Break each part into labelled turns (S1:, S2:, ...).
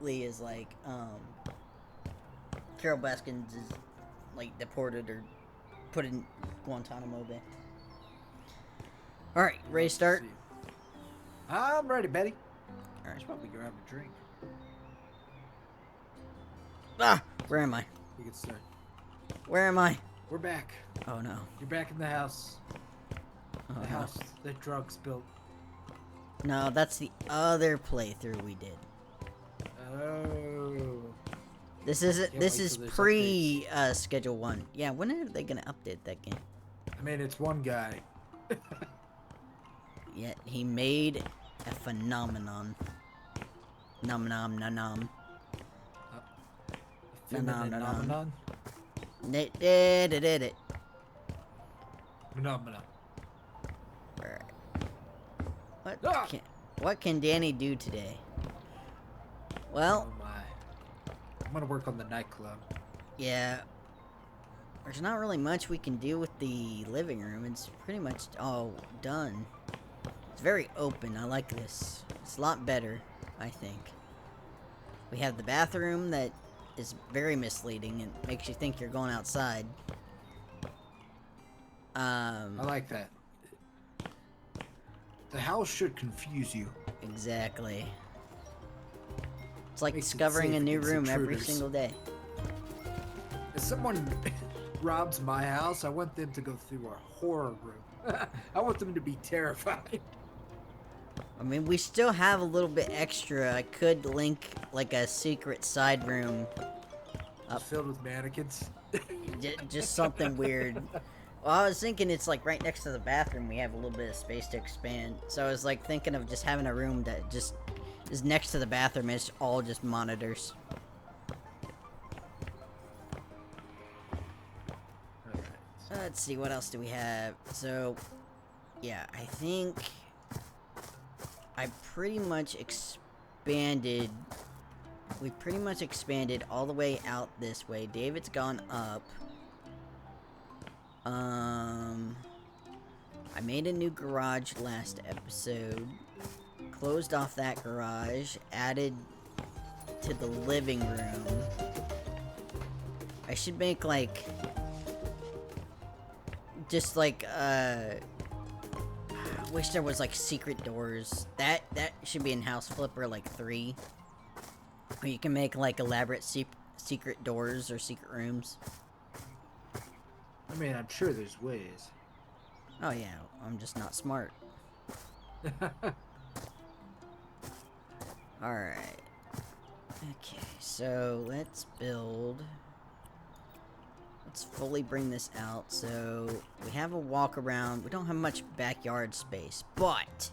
S1: basically is like Carol Baskins is like deported or put in Guantanamo Bay. All right, ready to start?
S2: I'm ready, Betty.
S1: All right.
S2: Should probably grab a drink.
S1: Ah, where am I?
S2: We can start.
S1: Where am I?
S2: We're back.
S1: Oh no.
S2: You're back in the house.
S1: Oh
S2: The
S1: no.
S2: house that drugs built.
S1: No, that's the other playthrough we did.
S2: Oh.
S1: This is
S2: Can't
S1: this
S2: wait
S1: is
S2: till there's
S1: pre schedule 1. Yeah, when are they gonna update that game?
S2: I mean, it's one guy.
S1: Yet he made a phenomenon. Nom nom nom nom.
S2: Phenomenon.
S1: Did it.
S2: Phenomenon.
S1: Alright. What
S2: Ah!
S1: what can Danny do today? Well,
S2: Oh my. I'm gonna work on the nightclub.
S1: yeah. There's not really much we can do with the living room. It's pretty much all done. It's very open. I like this. It's a lot better, I think. We have the bathroom that is very misleading and makes you think you're going outside.
S2: I like that. The house should confuse you.
S1: Exactly. It's like
S2: Makes it
S1: discovering a
S2: safe
S1: new
S2: against
S1: room every
S2: intruders.
S1: single day.
S2: If someone robs my house, I want them to go through a horror room. I want them to be terrified.
S1: I mean, we still have a little bit extra. I could link like a secret side room.
S2: Just filled with mannequins.
S1: Just something weird. Well, I was thinking it's like right next to the bathroom. We have a little bit of space to expand. So I was like thinking of just having a room that just is next to the bathroom. It's all just monitors.
S2: Alright.
S1: Let's see, what else do we have? So, yeah, I think I pretty much expanded. We pretty much expanded all the way out this way. David's gone up. I made a new garage last episode. Closed off that garage. Added to the living room. I should make like just like I wish there was like secret doors. That should be in House Flipper like 3. Where you can make like elaborate secret doors or secret rooms.
S2: I mean, I'm sure there's ways.
S1: Oh yeah, I'm just not smart. Alright. Okay, so let's build. Let's fully bring this out. So we have a walk around. We don't have much backyard space, but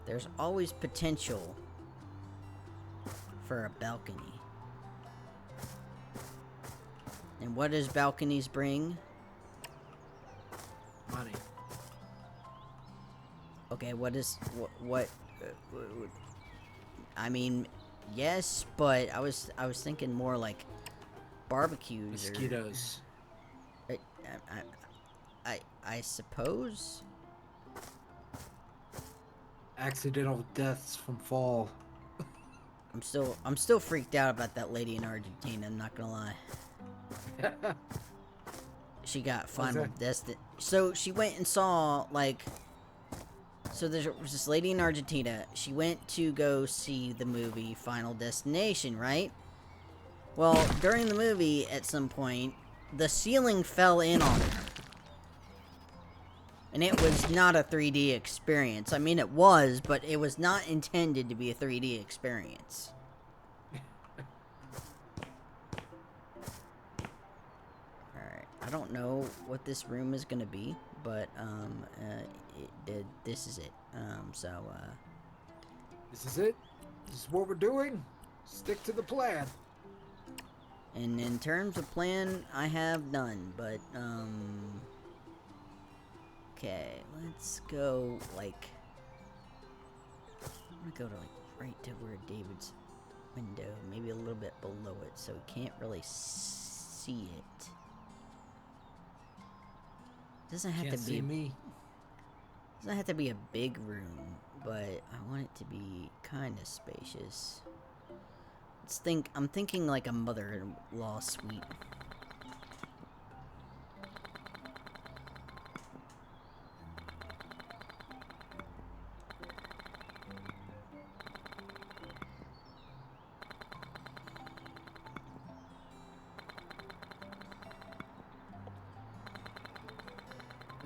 S1: there's always potential for a balcony. And what does balconies bring?
S2: Money.
S1: Okay, what I mean, yes, but I was thinking more like barbecues.
S2: Mosquitoes.
S1: Or, I suppose.
S2: Accidental deaths from fall.
S1: I'm still freaked out about that lady in Argentina. I'm not gonna lie. She got Final Destination. So she went and saw like. So there was this lady in Argentina. She went to go see the movie Final Destination, right? Well, during the movie, at some point, the ceiling fell in on her. And it was not a 3D experience. I mean, it was, but it was not intended to be a 3D experience. Alright, I don't know what this room is gonna be, but, this is it.
S2: This is it? This is what we're doing? Stick to the plan.
S1: And in terms of plan, I have none, but, okay, let's go, like, I'm gonna go to, like, right to where David's window, maybe a little bit below it, so we can't really see it. Doesn't have
S2: Can't
S1: to
S2: see
S1: be,
S2: me.
S1: doesn't have to be a big room, but I want it to be kind of spacious. I'm thinking like a mother-in-law suite.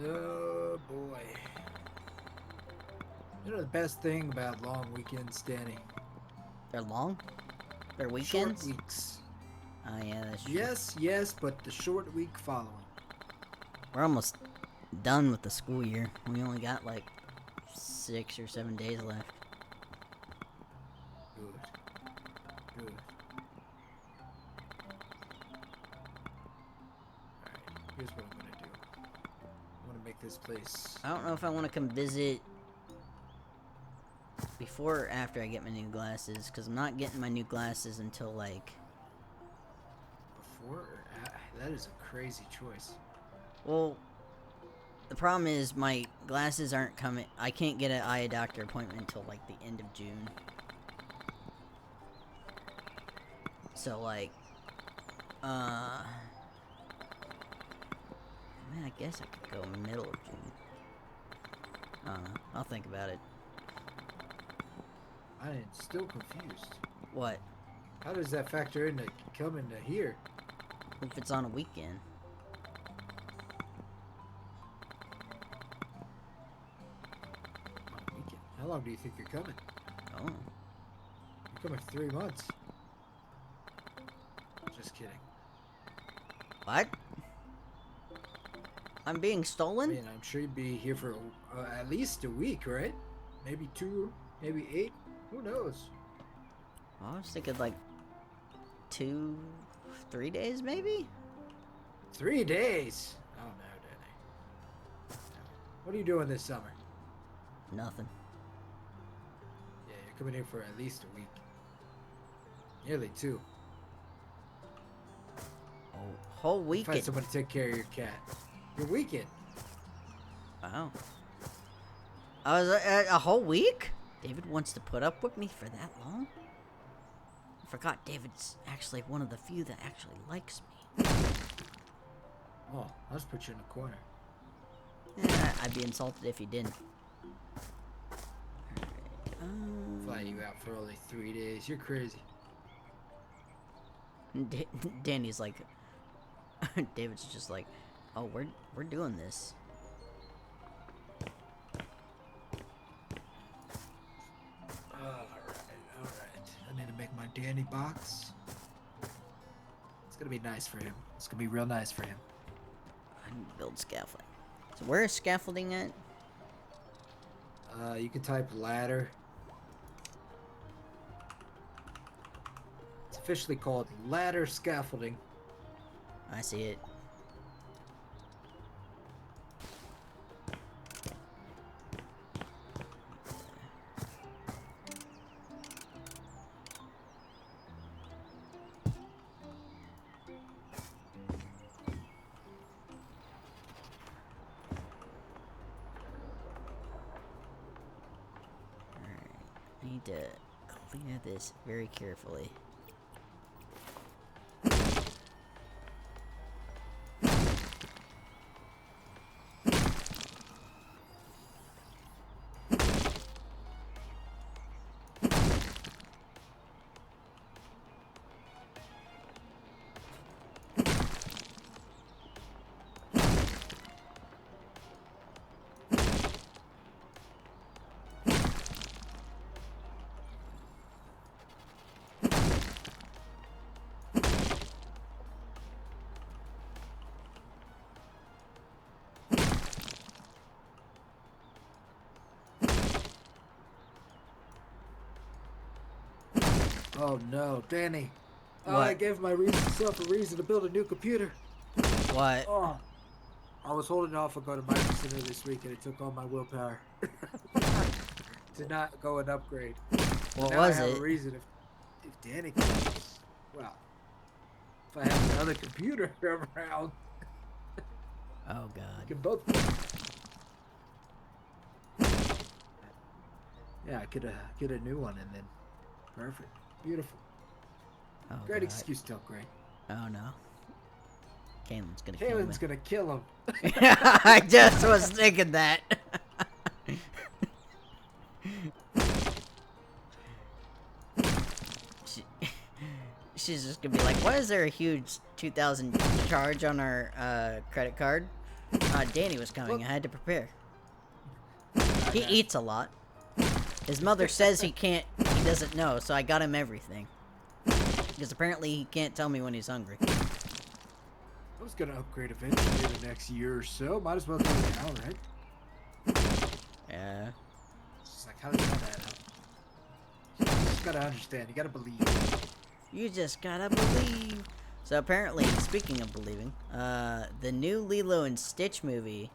S2: Oh boy. You know the best thing about long weekends, Danny?
S1: They're long? They're
S2: Short
S1: weekends?
S2: weeks.
S1: Oh yeah, that's true.
S2: Yes, but the short week following.
S1: We're almost done with the school year. We only got like 6 or 7 days left.
S2: Good. Good. Alright, here's what I'm gonna do. I wanna make this place
S1: I don't know if I want to come visit before or after I get my new glasses, because I'm not getting my new glasses until like...
S2: before or that is a crazy choice.
S1: Well, the problem is my glasses aren't coming. I can't get an eye doctor appointment until like the end of June. So like, man, I guess I could go middle of June. I don't know. I'll think about it.
S2: I am still confused.
S1: What?
S2: How does that factor into coming to here?
S1: If it's on a weekend?
S2: On a weekend? How long do you think you're coming?
S1: Oh.
S2: You're coming for 3 months. Just kidding.
S1: What? I'm being
S2: I
S1: stolen?
S2: mean, I'm sure you'd be here for at least a week, right? Maybe 2, maybe 8. Who knows?
S1: I was thinking like 2, 3 days maybe?
S2: 3 days? Oh no, Danny. What are you doing this summer?
S1: Nothing.
S2: Yeah, you're coming here for at least a week. Nearly 2.
S1: Oh, whole
S2: Find
S1: weekend.
S2: someone to take care of your cat. Your weekend.
S1: Wow. I was a whole week? David wants to put up with me for that long? I forgot David's actually one of the few that actually likes me.
S2: Oh, I'll just put you in a corner.
S1: I'd be insulted if he didn't.
S2: Fly you out for only 3 days. You're crazy.
S1: Danny's like, David's just like, oh, we're doing this.
S2: Alright. I need to make my Danny box. It's gonna be nice for him. It's gonna be real nice for him.
S1: I need to build scaffolding. So where is scaffolding at?
S2: You can type ladder. It's officially called ladder scaffolding.
S1: I see it. I need to clean this very carefully.
S2: Oh no, Danny. Oh,
S1: What?
S2: I gave myself a reason to build a new computer.
S1: What?
S2: Oh, I was holding off on going to Micro Center this week and it took all my willpower to not go and upgrade.
S1: What
S2: Now
S1: was
S2: I have
S1: it?
S2: a reason if Danny comes. Well, if I have another computer around,
S1: Oh
S2: we
S1: god.
S2: can both. Yeah, I could get a new one and then perfect, beautiful.
S1: Oh,
S2: Great
S1: God.
S2: excuse, still great.
S1: Oh, no. Caitlin's gonna kill me.
S2: Caitlin's gonna kill him.
S1: I just was thinking that. she, she's just gonna be like, why is there a huge 2,000 charge on our credit card? Danny was coming.
S2: Well-
S1: I had to prepare. He eats a lot. His mother says he can't, he doesn't know, so I got him everything. Because apparently he can't tell me when he's hungry.
S2: I was gonna upgrade eventually in the next year or so. Might as well do it now, right?
S1: Yeah.
S2: It's just like, how does that add up? You just gotta understand. You gotta believe.
S1: You just gotta believe. So apparently, speaking of believing, the new Lilo and Stitch movie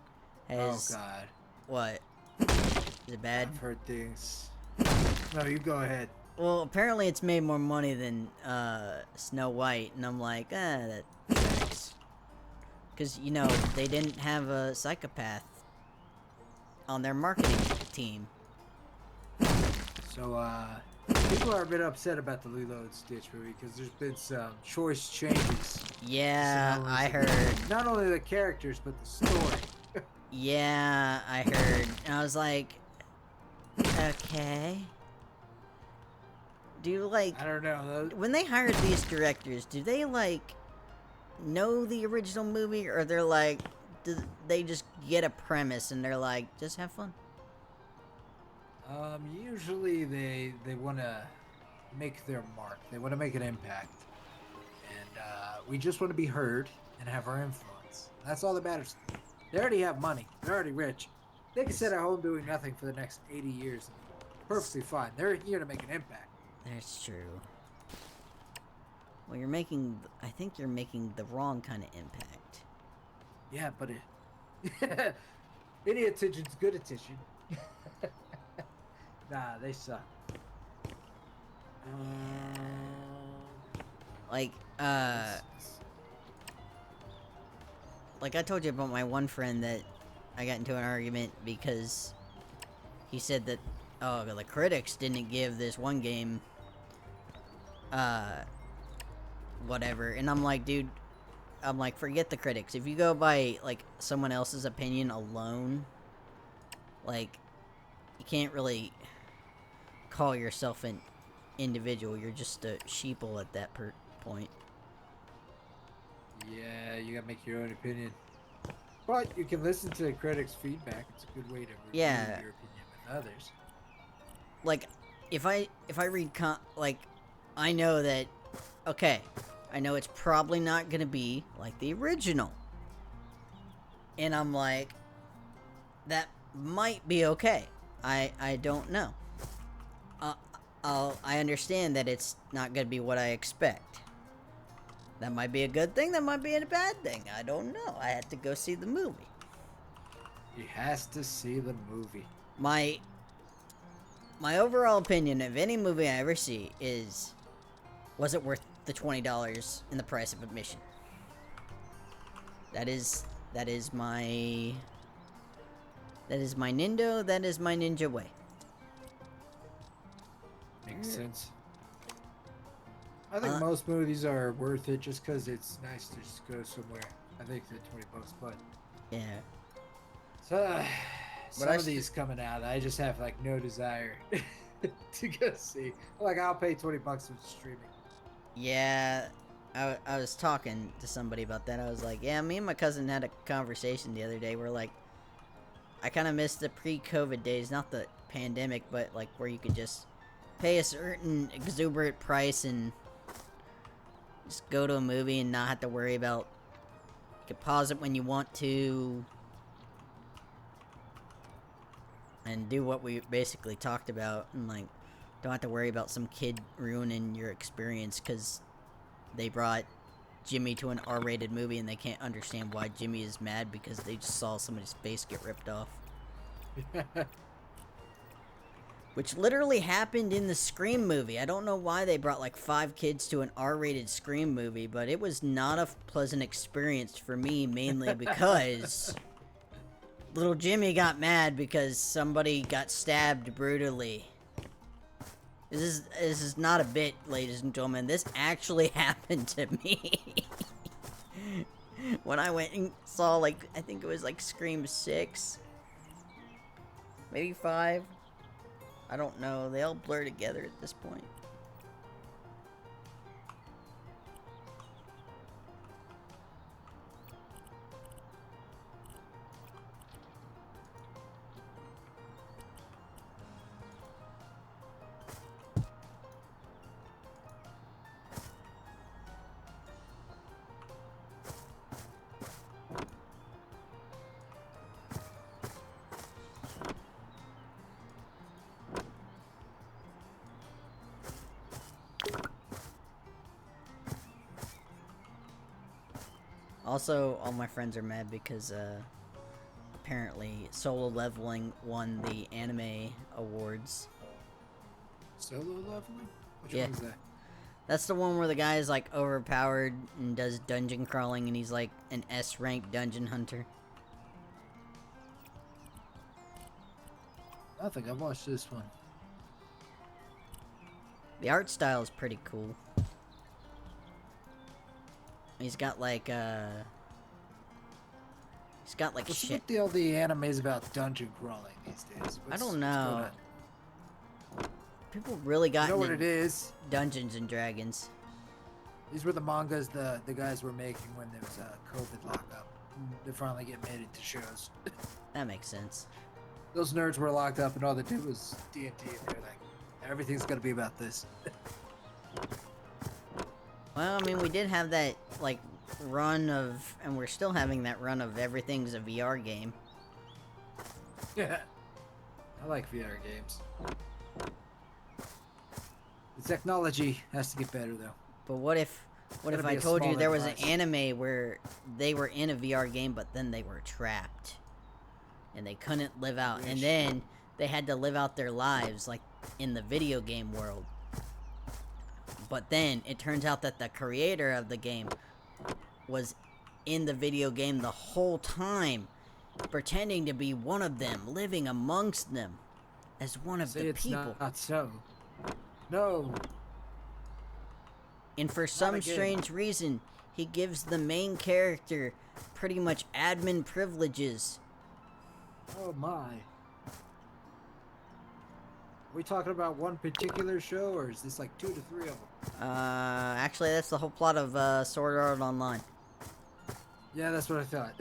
S1: has...
S2: Oh, God.
S1: What? Is it bad?
S2: I've heard things. No, you go ahead.
S1: Well, apparently it's made more money than Snow White, and I'm like, that tracks. Because, you know, they didn't have a psychopath on their marketing team.
S2: So, people are a bit upset about the Lilo and Stitch movie because there's been some choice changes.
S1: Yeah,
S2: So,
S1: I heard.
S2: Not only the characters, but the story.
S1: Yeah, I heard. And I was like, okay. Do you, like...
S2: I don't know.
S1: When they hired these directors, do they, like, know the original movie? Or they're like, do they just get a premise and they're like, just have fun?
S2: Usually they want to make their mark. They want to make an impact. And, we just want to be heard and have our influence. That's all that matters. They already have money. They're already rich. They can sit at home doing nothing for the next 80 years. Perfectly fine. They're here to make an impact.
S1: That's true. Well, you're making... I think you're making the wrong kind of impact.
S2: Yeah, but any attention's good attention. Nah, they suck.
S1: Like, like I told you about my one friend that I got into an argument because he said that, oh, the critics didn't give this one game, whatever. And I'm like, dude, I'm like, forget the critics. If you go by, like, someone else's opinion alone, like, you can't really call yourself an individual. You're just a sheeple at that point.
S2: Yeah, you gotta make your own opinion. But you can listen to the critics' feedback. It's a good way to review
S1: Yeah.
S2: your opinion with others.
S1: Like, if I read like, I know that, okay, I know it's probably not gonna be like the original, and I'm like, that might be okay. I don't know. I understand that it's not gonna be what I expect. That might be a good thing. That might be a bad thing. I don't know. I had to go see the movie.
S2: He has to see the movie.
S1: My overall opinion of any movie I ever see is, was it worth the $20 in the price of admission? That is my Nindo. That is my ninja way.
S2: Makes sense. I think most movies are worth it just because it's nice to just go somewhere. I think they're $20, but
S1: Yeah.
S2: so some
S1: I
S2: of these coming out, I just have like no desire to go see. Like I'll pay $20 for streaming.
S1: Yeah. I was talking to somebody about that. I was like, yeah, me and my cousin had a conversation the other day. We're like, I kind of miss the pre-COVID days, not the pandemic, but like where you could just pay a certain exuberant price and just go to a movie and not have to worry about, you could pause it when you want to and do what we basically talked about, and like don't have to worry about some kid ruining your experience because they brought Jimmy to an R-rated movie and they can't understand why Jimmy is mad because they just saw somebody's face get ripped off. Which literally happened in the Scream movie. I don't know why they brought like 5 kids to an R-rated Scream movie, but it was not a pleasant experience for me, mainly because little Jimmy got mad because somebody got stabbed brutally. This is not a bit, ladies and gentlemen. This actually happened to me. When I went and saw, like, I think it was like Scream 6. Maybe 5. I don't know. They all blur together at this point. Also, all my friends are mad because, apparently Solo Leveling won the anime awards.
S2: Solo leveling? Which
S1: Yeah.
S2: one's that?
S1: That's the one where the guy is, like, overpowered and does dungeon crawling, and he's, like, an S-ranked dungeon hunter.
S2: I don't think I've watched this one.
S1: The art style is pretty cool. He's got, like, He's got, like,
S2: What's
S1: shit.
S2: with all the animes about dungeon crawling these days?
S1: I don't
S2: What's
S1: know.
S2: going on?
S1: People really got
S2: You know what
S1: into
S2: it is?
S1: Dungeons and Dragons.
S2: These were the mangas the guys were making when there was a COVID lockup. They finally get made into shows.
S1: That makes sense.
S2: Those nerds were locked up and all they did was D&D and they're like, everything's gonna be about this.
S1: Well, I mean, we did have that, like, run of, and we're still having that run of everything's a VR game.
S2: Yeah. I like VR games. The technology has to get better though.
S1: But what if
S2: gotta
S1: I
S2: be a
S1: told you
S2: smaller
S1: there was
S2: device.
S1: an anime where they were in a VR game, but then they were trapped, and they couldn't live out, and
S2: Wish.
S1: then they had to live out their lives like in the video game world. But then it turns out that the creator of the game was in the video game the whole time, pretending to be one of them, living amongst them as one of
S2: Say
S1: the
S2: it's
S1: people.
S2: not so. No.
S1: And for some
S2: again.
S1: strange reason, he gives the main character pretty much admin privileges.
S2: Oh my. Are we talking about one particular show or is this like 2 to 3 of them?
S1: Actually, that's the whole plot of Sword Art Online.
S2: Yeah, that's what I thought.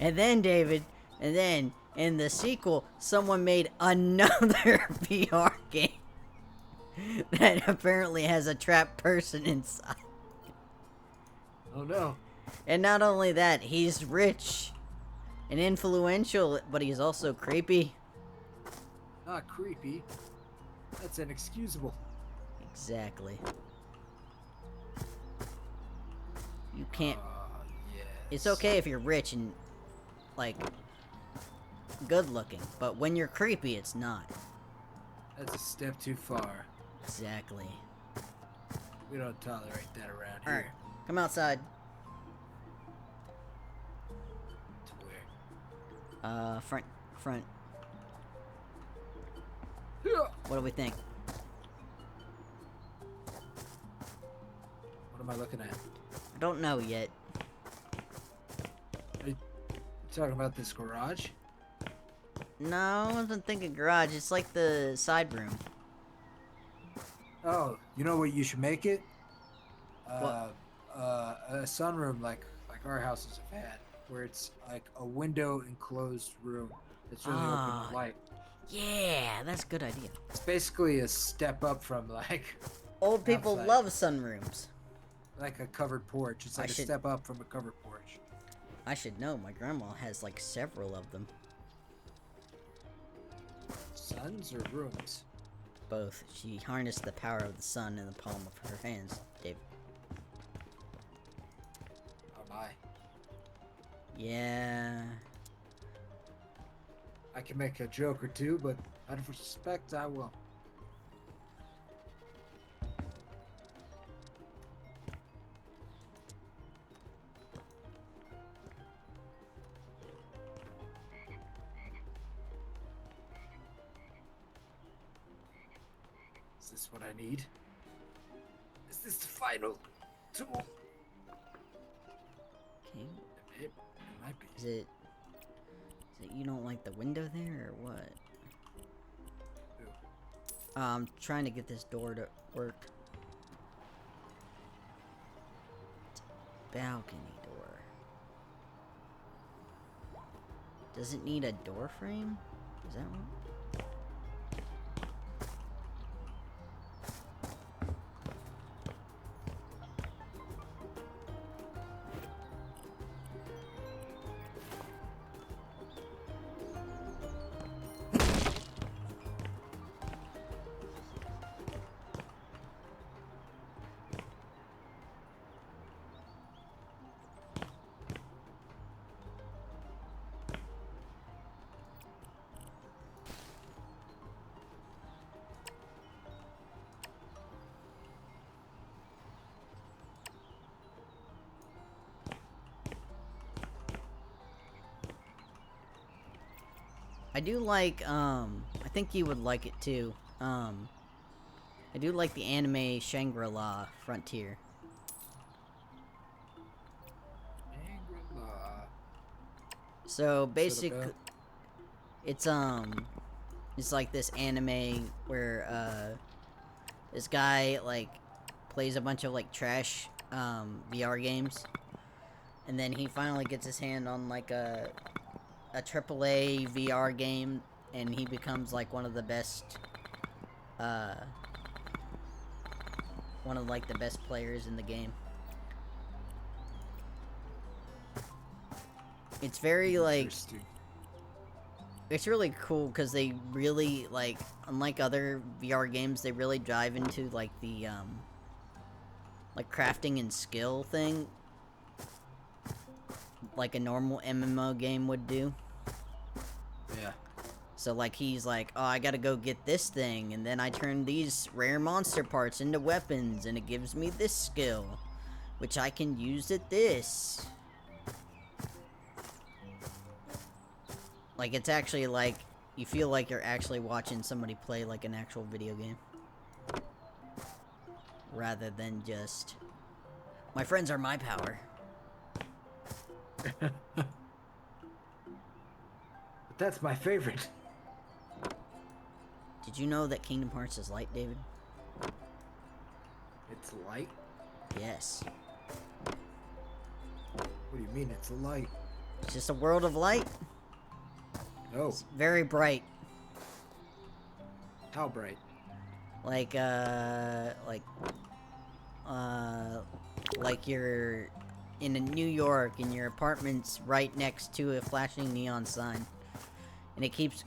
S1: And then, David, in the sequel, someone made another VR game that apparently has a trapped person inside.
S2: Oh no.
S1: And not only that, he's rich and influential, but he's also creepy.
S2: Not creepy. That's inexcusable.
S1: Exactly. You can't.
S2: Yes.
S1: It's okay if you're rich and, like, good looking, but when you're creepy, it's not.
S2: That's a step too far.
S1: Exactly.
S2: We don't tolerate that around
S1: Alright,
S2: here.
S1: come outside.
S2: To where?
S1: Front. What do we think?
S2: What am I looking at?
S1: I don't know yet.
S2: Are you talking about this garage?
S1: No, I wasn't thinking garage. It's like the side room.
S2: Oh, you know what you should make it?
S1: What?
S2: A sunroom like our houses have had, where it's like a window enclosed room that's really open
S1: Ah.
S2: to light.
S1: Yeah, that's a good idea.
S2: It's basically a step up from like
S1: Old people
S2: Outside.
S1: love sunrooms.
S2: a covered porch. It's
S1: I
S2: like a
S1: should-
S2: step up from a covered porch.
S1: I should know. My grandma has like several of them.
S2: Suns or rooms?
S1: Both. She harnessed the power of the sun in the palm of her hands, Dave.
S2: Oh my.
S1: Yeah.
S2: I can make a joke or two, but out of respect, I will. Is this what I need? Is this the final tool?
S1: Okay.
S2: It might be.
S1: Is it you don't like the window there, or what?
S2: Ooh.
S1: I'm trying to get this door to work. Balcony door. Does it need a door frame? Is that one? I do like, I think you would like it too. I do like the anime Shangri-La Frontier.
S2: Shangri-La.
S1: So basically,
S2: bell?
S1: it's like this anime where, this guy, like, plays a bunch of, like, trash, VR games. And then he finally gets his hand on, like, a AAA VR game, and he becomes like one of the best players in the game. It's very like,
S2: Interesting.
S1: it's really cool because they really, like, unlike other VR games, they really dive into like the like crafting and skill thing like a normal MMO game would do.
S2: Yeah.
S1: So, like, he's like, oh, I gotta go get this thing, and then I turn these rare monster parts into weapons, and it gives me this skill, which I can use at this. Like, it's actually, like, you feel like you're actually watching somebody play, like, an actual video game. Rather than just, my friends are my power.
S2: But that's my favorite.
S1: Did you know that Kingdom Hearts is light, David?
S2: It's light?
S1: Yes.
S2: What do you mean it's a light?
S1: It's just a world of light.
S2: No.
S1: It's very bright.
S2: How bright?
S1: Like you're in New York and your apartment's right next to a flashing neon sign. And it keeps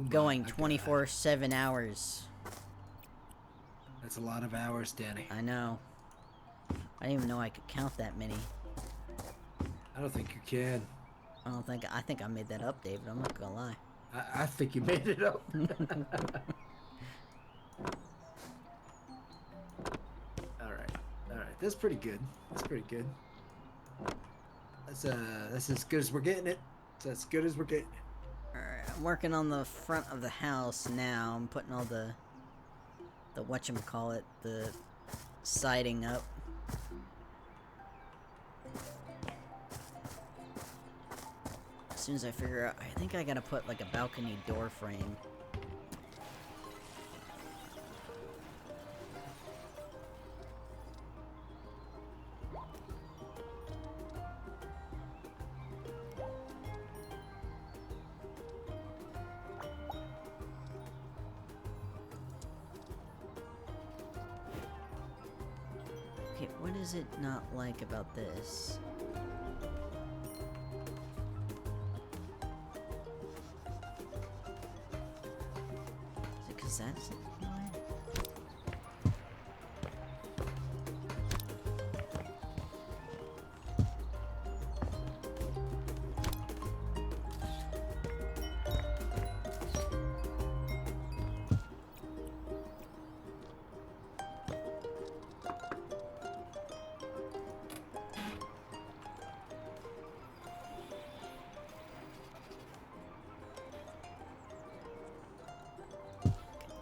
S1: going 24/7 hours.
S2: That's a lot of hours, Danny.
S1: I know. I didn't even know I could count that many.
S2: I don't think you can.
S1: I think I made that up, David. I'm not gonna lie.
S2: I think you made it up. Alright. That's pretty good. That's as good as we're getting it. It's as good as we're getting it.
S1: Alright, I'm working on the front of the house now. I'm putting all the whatchamacallit, the siding up. As soon as I figure out, I think I gotta put like a balcony door frame. Okay, what is it not like about this? Is it 'cause that's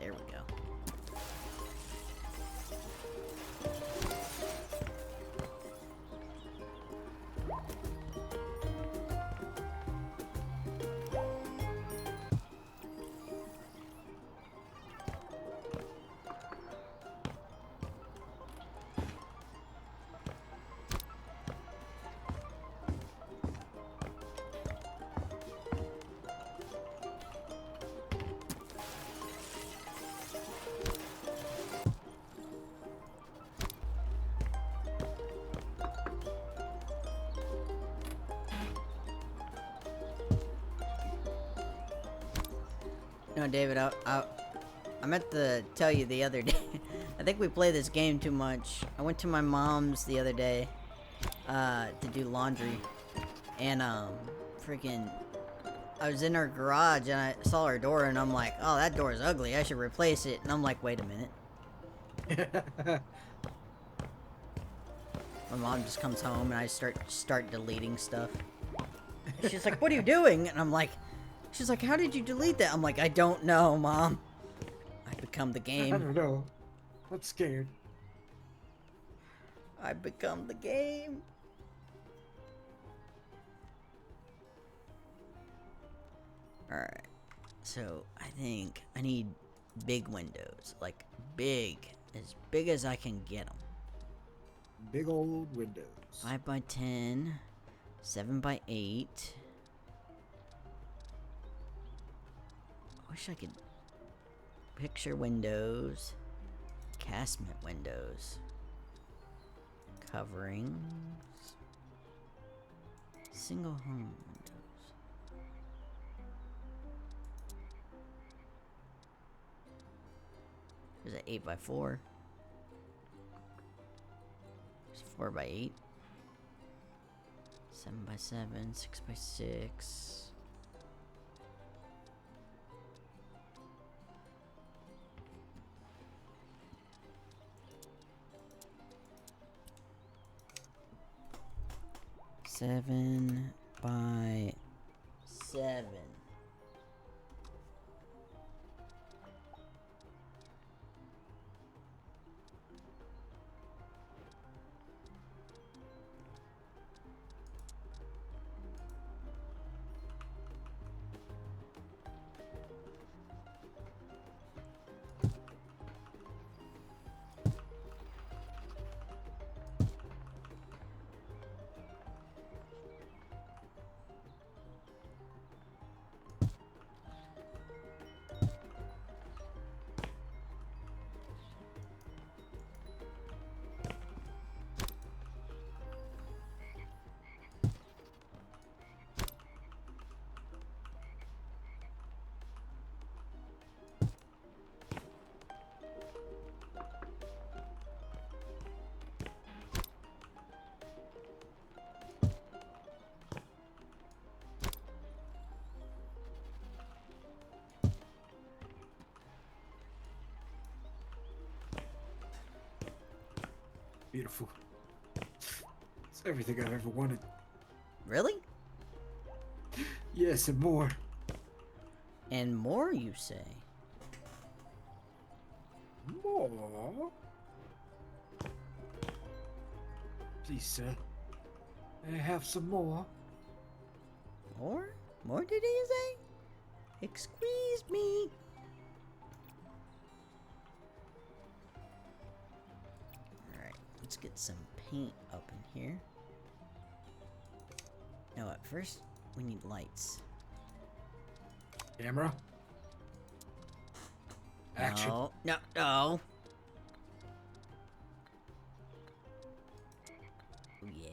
S1: there we go. know, David, I meant to tell you the other day. I think we play this game too much. I went to my mom's the other day to do laundry, and freaking, I was in her garage and I saw her door, and I'm like, oh, that door is ugly. I should replace it. And I'm like, wait a minute. My mom just comes home and I start deleting stuff. She's like, what are you doing? And I'm like, she's like, how did you delete that? I'm like, I don't know, Mom. I become the
S2: I
S1: game.
S2: don't know. I'm scared.
S1: I become the game. Alright. So, I think I need big windows. Like, big. As big as I can get them.
S2: Big old windows.
S1: 5 by 10. 7 by 8. I wish I could picture windows. Castment windows. Coverings. Single home windows. There's an 8 by 4. There's 4 by 8. 7 by 7, 6 by 6. Seven by 7.
S2: Beautiful. It's everything I've ever wanted.
S1: Really?
S2: Yes, and more.
S1: And more, you say?
S2: More? Please, sir. May I have some more?
S1: More? More, did he say? Excuse me. Alright, let's get some paint up in here. No, at first, we need lights.
S2: Camera? Action.
S1: No, no, no. Oh, yeah.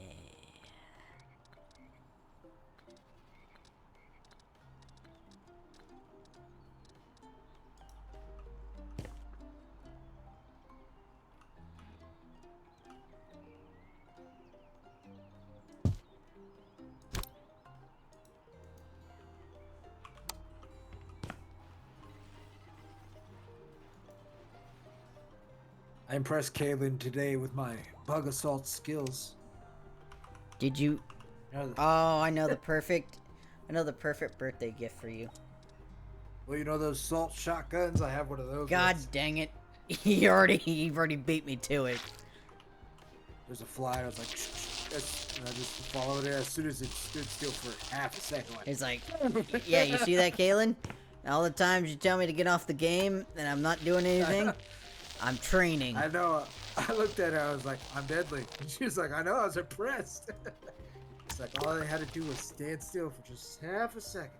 S2: I impressed Kaylin today with my bug assault skills.
S1: Did you?
S2: You know,
S1: Oh, I know the perfect birthday gift for you.
S2: well, you know those assault shotguns? I have one of those.
S1: God
S2: ones.
S1: dang it! You've already beat me to it.
S2: There's a fly. I was like, and I just followed it as soon as it stood still for half a second. Like,
S1: It's like, yeah, you see that, Kaylin? All the times you tell me to get off the game and I'm not doing anything, I'm training.
S2: I know. I looked at her. I was like, I'm deadly. And she was like, I know. I was impressed. It's like all they had to do was stand still for just half a second.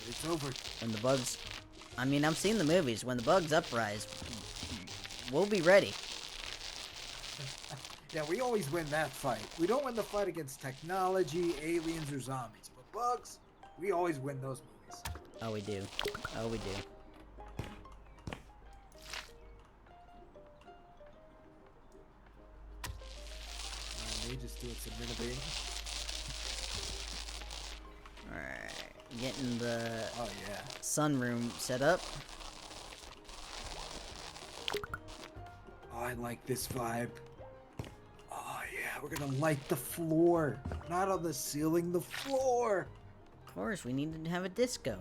S2: It's over.
S1: When the bugs, I mean, I've seen the movies. When the bugs uprise, we'll be ready.
S2: Yeah, we always win that fight. We don't win the fight against technology, aliens, or zombies. But bugs, We always win those movies.
S1: Oh, we do. Oh, we do.
S2: They just doing some renovating.
S1: Alright. Getting the
S2: Oh yeah.
S1: sunroom set up.
S2: Oh, I like this vibe. Oh yeah, we're gonna light the floor. Not on the ceiling, the floor.
S1: Of course, we need to have a disco.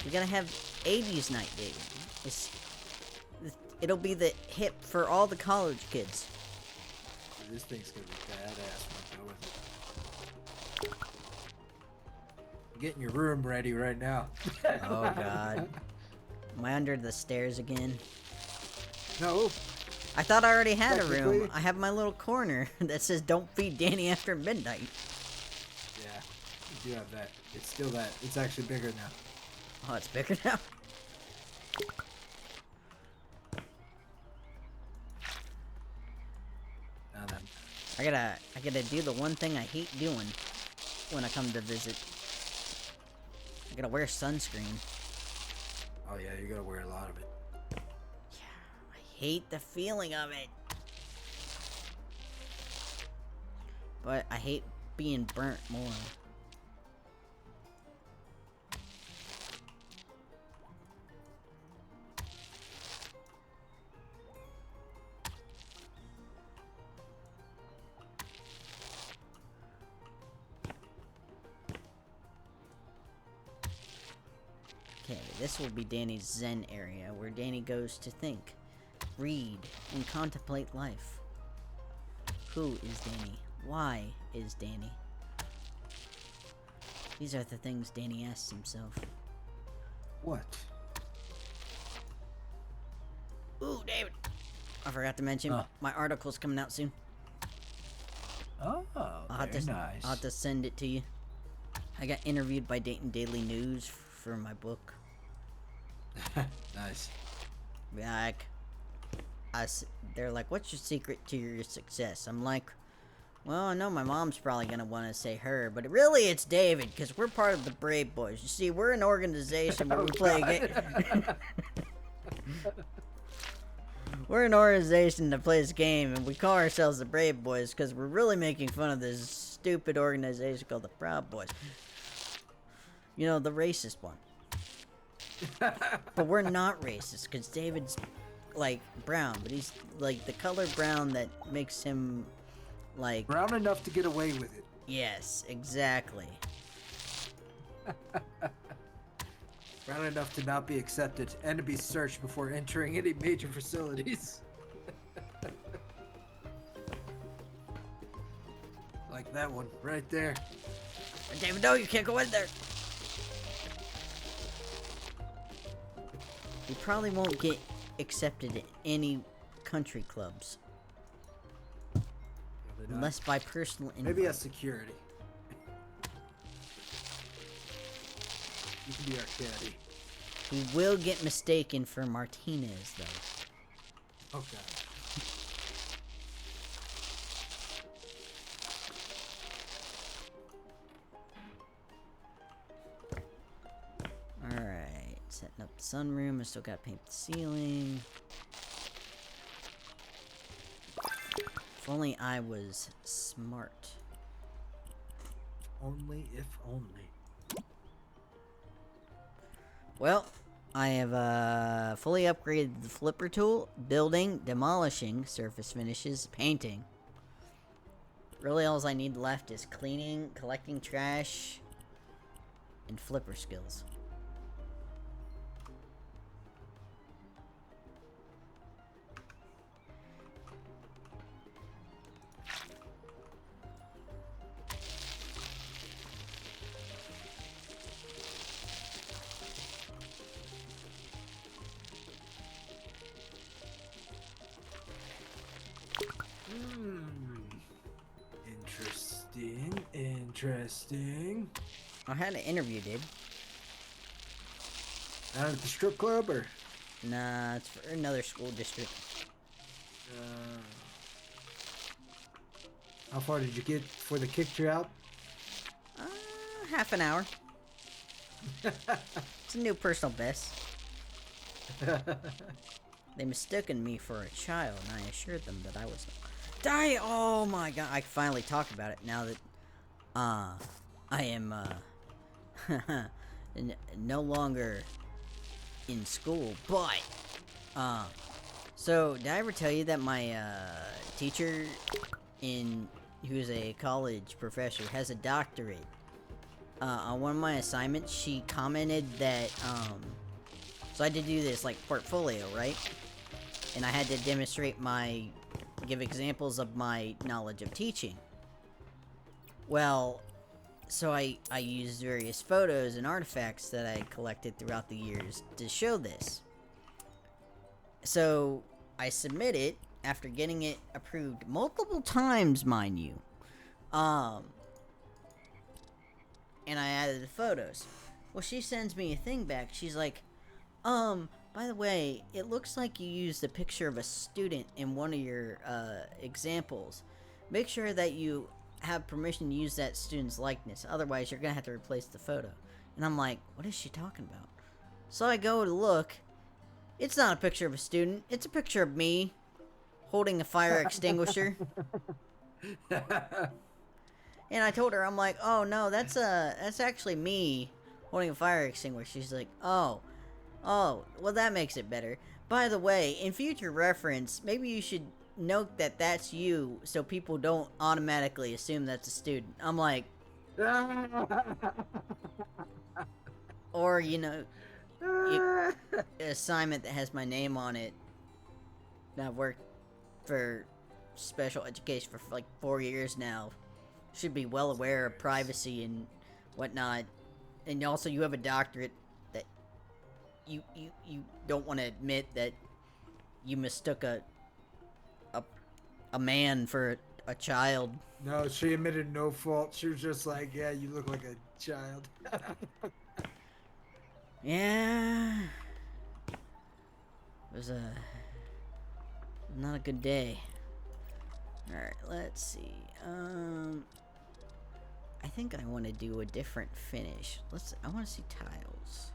S1: We gotta have 80s night, David. It'll be the hip for all the college kids.
S2: This thing's gonna be badass when I go with it. I'm getting your room ready right now.
S1: Oh, God. Am I under the stairs again?
S2: No.
S1: I thought I already had a room.
S2: Technically-
S1: I have my little corner that says don't feed Danny after midnight.
S2: Yeah, you do have that. It's still that. It's actually bigger now.
S1: Oh, it's bigger now?
S2: Now then.
S1: I gotta do the one thing I hate doing when I come to visit. I gotta wear sunscreen.
S2: Oh yeah, you gotta wear a lot of it.
S1: I hate the feeling of it. But I hate being burnt more. Okay, this will be Danny's Zen area, where Danny goes to think, read, and contemplate life. Who is Danny? Why is Danny? These are the things Danny asks himself.
S2: What?
S1: Ooh, David! I forgot to mention,
S2: Huh.
S1: my article's coming out soon.
S2: Oh,
S1: I'll have
S2: very
S1: to,
S2: nice.
S1: I'll have to send it to you. I got interviewed by Dayton Daily News for my book.
S2: Nice.
S1: Like, they're like, what's your secret to your success? I'm like, well, I know my mom's probably gonna want to say her, but really it's David, because we're part of the Brave Boys. You see, we're an organization where we play a game. We're an organization that plays a game, and we call ourselves the Brave Boys because we're really making fun of this stupid organization called the Proud Boys. You know, the racist one. But we're not racist because David's like brown, but he's like the color brown that makes him like.
S2: Brown enough to get away with it.
S1: Yes, exactly.
S2: Brown enough to not be accepted and to be searched before entering any major facilities. Like that one right there.
S1: David, no, you can't go in there. You probably won't get accepted in any country clubs
S2: Probably not.
S1: unless by personal invite.
S2: Maybe as security. You can be our caddy.
S1: He will get mistaken for Martinez, though.
S2: Oh god.
S1: Alright, setting up the sunroom. I still gotta paint the ceiling. If only I was smart.
S2: Only if only.
S1: Well, I have fully upgraded the flipper tool, building, demolishing, surface finishes, painting. Really all I need left is cleaning, collecting trash, and flipper skills.
S2: Interesting.
S1: I had an interview, dude.
S2: Down at the strip club or?
S1: Nah, it's for another school district.
S2: How far did you get before they kicked you out?
S1: half an hour. It's a new personal best. They mistaken me for a child, and I assured them that I was. Die! Oh my god! I finally talk about it now that, I am no longer in school. But, so did I ever tell you that my teacher, who's a college professor, has a doctorate? On one of my assignments, she commented that, so I had to do this, like, portfolio, right? And I had to give examples of my knowledge of teaching. Well, so I used various photos and artifacts that I collected throughout the years to show this. So, I submit it after getting it approved multiple times, mind you. And I added the photos. Well, she sends me a thing back. She's like, by the way, it looks like you used a picture of a student in one of your, examples. Make sure that you have permission to use that student's likeness. Otherwise, you're gonna have to replace the photo. And I'm like, what is she talking about? So I go to look. It's not a picture of a student. It's a picture of me holding a fire extinguisher. And I told her, I'm like, oh no, that's actually me holding a fire extinguisher. She's like, oh, well that makes it better. By the way, in future reference, maybe you should note that that's you so people don't automatically assume that's a student. I'm like, or, an assignment that has my name on it. And I've worked for special education for like 4 years now. Should be well aware of privacy and whatnot. And also you have a doctorate that you don't want to admit that you mistook a man for a child.
S2: No, she admitted no fault. She was just like, yeah, you look like a child.
S1: Yeah. It was not a good day. Alright, let's see. I think I want to do a different finish. I want to see tiles.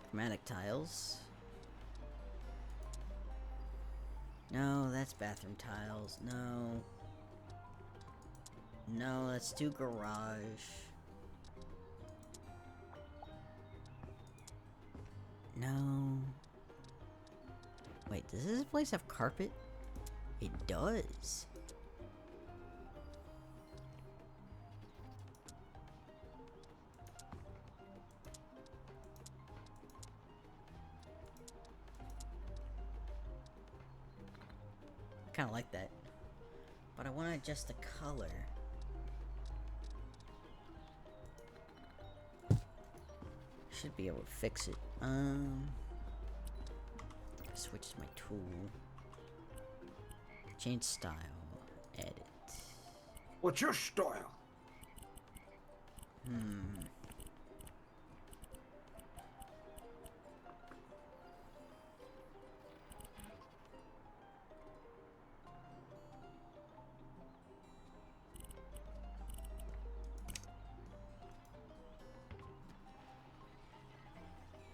S1: Chromatic tiles. No, that's bathroom tiles. No. No, let's do garage. No. Wait, does this place have carpet? It does. I kind of like that. But I want to adjust the color. Should be able to fix it. Switch to my tool. Change style. Edit.
S2: What's your style?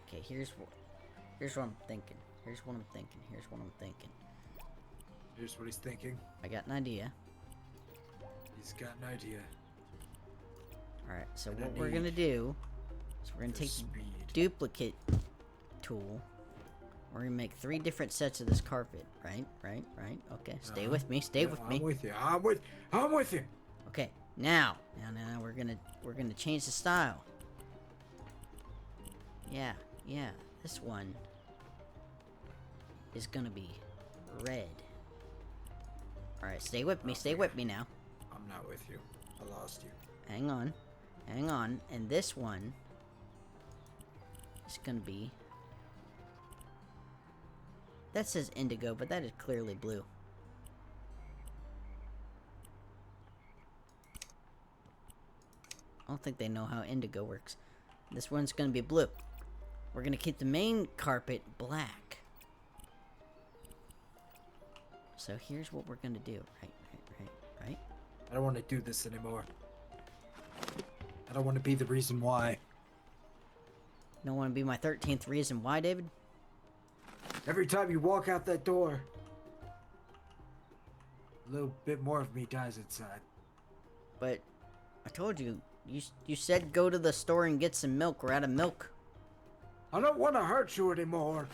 S1: Okay, here's what I'm thinking. Here's what I'm thinking. Here's what I'm thinking.
S2: Here's what he's thinking.
S1: I got an idea.
S2: He's got an idea.
S1: Alright, so what we're gonna do is we're gonna take the duplicate tool. We're gonna make 3 different sets of this carpet. Right? Okay, stay with me. Stay with me.
S2: I'm with you. I'm with you.
S1: Okay, now we're gonna change the style. Yeah, this one is gonna be red. Alright, stay with me, stay with me now.
S2: I'm not with you. I lost you.
S1: Hang on, and this one is gonna be... That says indigo, but that is clearly blue. I don't think they know how indigo works. This one's gonna be blue. We're gonna keep the main carpet black. So here's what we're gonna do. Right.
S2: I don't want to do this anymore. I don't want to be the reason why.
S1: Don't want to be my 13th reason why, David?
S2: Every time you walk out that door, a little bit more of me dies inside.
S1: But I told you, you said go to the store and get some milk. We're out of milk.
S2: I don't want to hurt you anymore.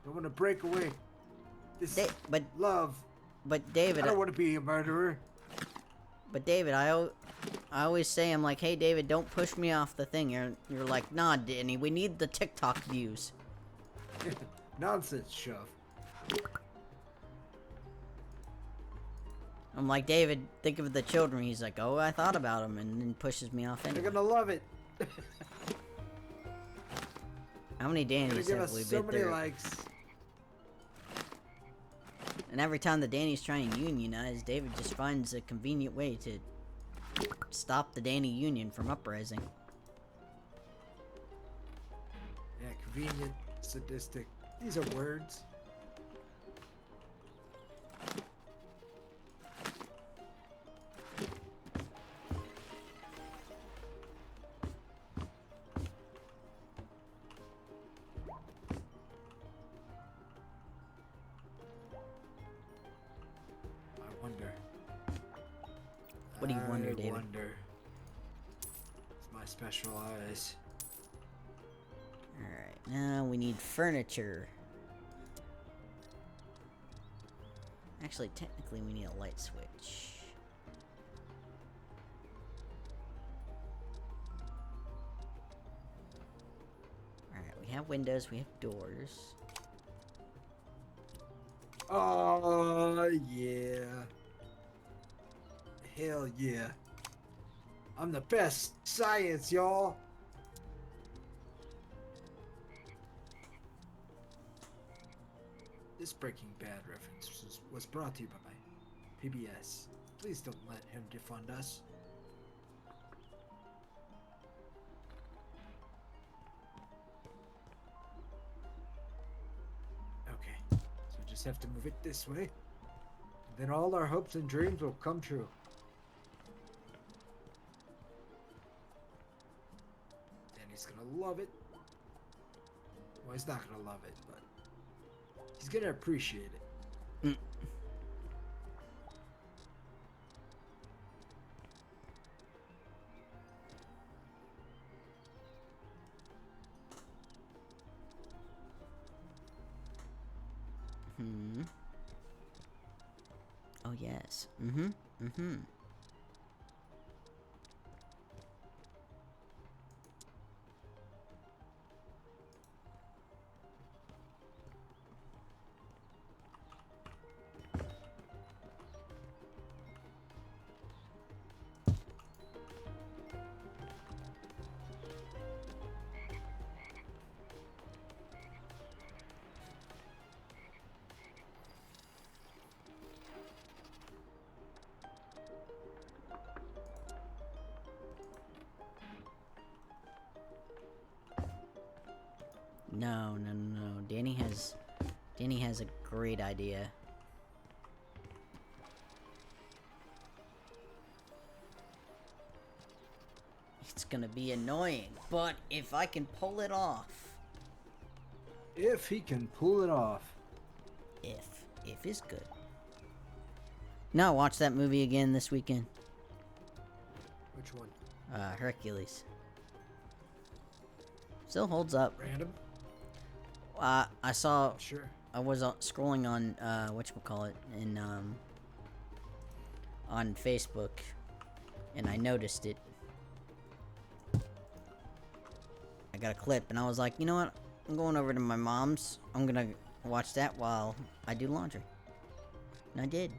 S2: I want to break away. This love.
S1: But David,
S2: I don't want to be a murderer.
S1: But David, I always say, I'm like, hey David, don't push me off the thing. You're like, nah, Danny, we need the TikTok views.
S2: Nonsense, shove.
S1: I'm like, David, think of the children. He's like, oh, I thought about them, and then pushes me off anyway.
S2: They're gonna love it.
S1: How many Dannys have we been through?
S2: Likes.
S1: And every time the Dannys try and unionize, David just finds a convenient way to stop the Danny Union from uprising.
S2: Yeah, convenient, sadistic. These are words.
S1: What do you wonder, David?
S2: I wonder. It's my special eyes.
S1: Alright, now we need furniture. Actually, technically we need a light switch. Alright, we have windows, we have doors.
S2: Oh, yeah. Hell yeah. I'm the best science, y'all. This Breaking Bad reference was brought to you by PBS. Please don't let him defund us. Okay, so we just have to move it this way. Then all our hopes and dreams will come true. Danny's gonna love it. Well, he's not gonna love it, but he's gonna appreciate it.
S1: Mm. Hmm. Oh yes. Mm-hmm. Mm-hmm. No. Danny has a great idea. It's gonna be annoying, but if I can pull it off.
S2: If he can pull it off.
S1: If is good. No, watch that movie again this weekend.
S2: Which one?
S1: Hercules. Still holds up.
S2: Random?
S1: I saw.
S2: Sure.
S1: I was scrolling on whatchamacallit in on Facebook, and I noticed it. I got a clip, and I was like, you know what? I'm going over to my mom's. I'm gonna watch that while I do laundry. And I did.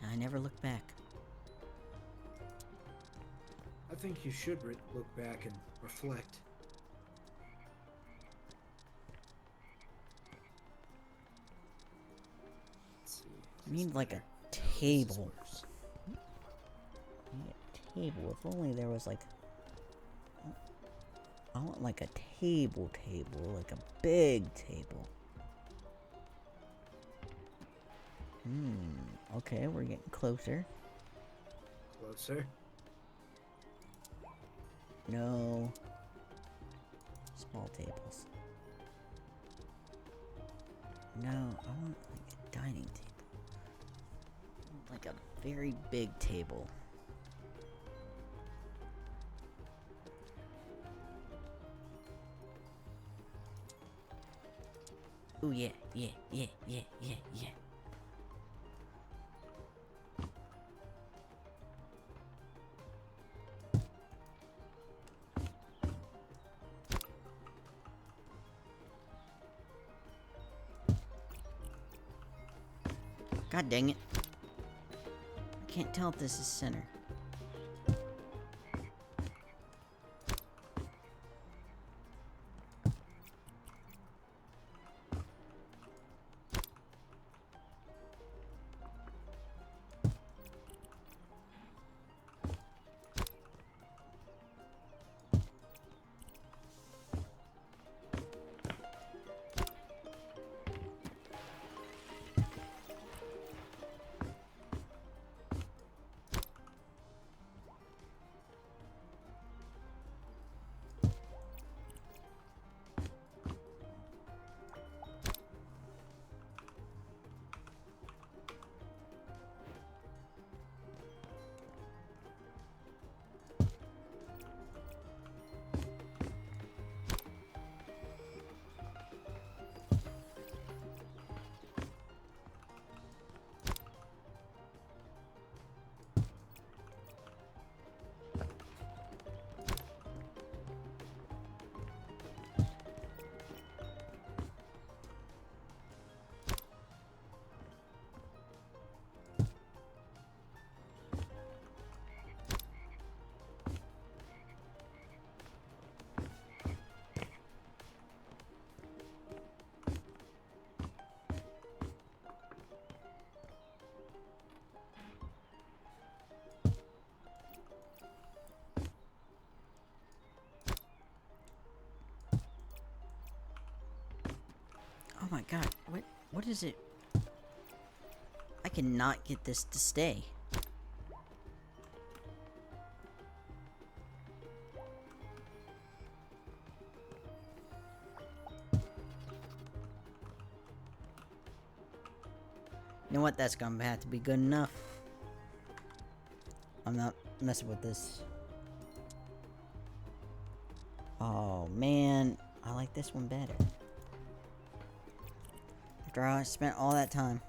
S1: And I never looked back.
S2: I think you should look back and reflect.
S1: I need like a table. I need a table. If only there was like. I want like a table, like a big table. Okay, we're getting closer.
S2: Closer.
S1: No. Small tables. No, I want like a dining table. I want like a very big table. Ooh, yeah, yeah, yeah, yeah, yeah, yeah. God dang it. I can't tell if this is center. Oh my god, what is it? I cannot get this to stay. You know what? That's gonna have to be good enough. I'm not messing with this. Oh man, I like this one better. After I spent all that time.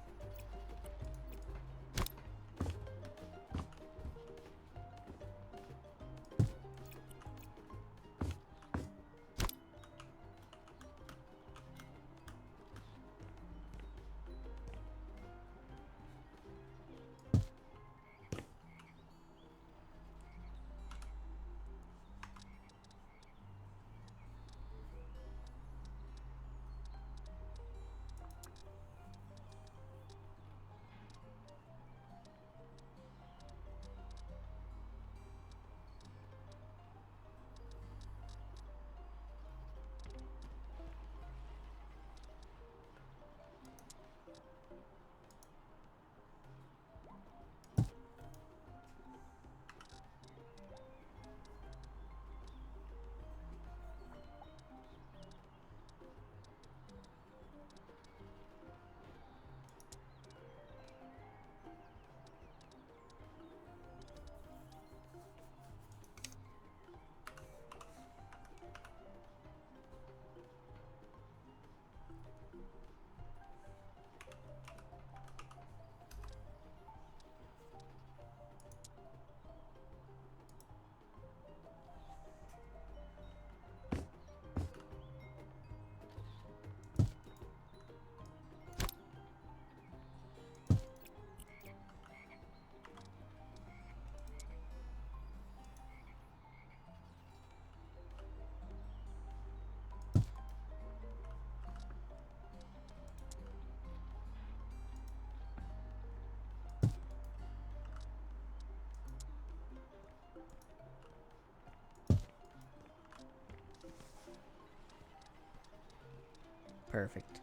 S1: Perfect.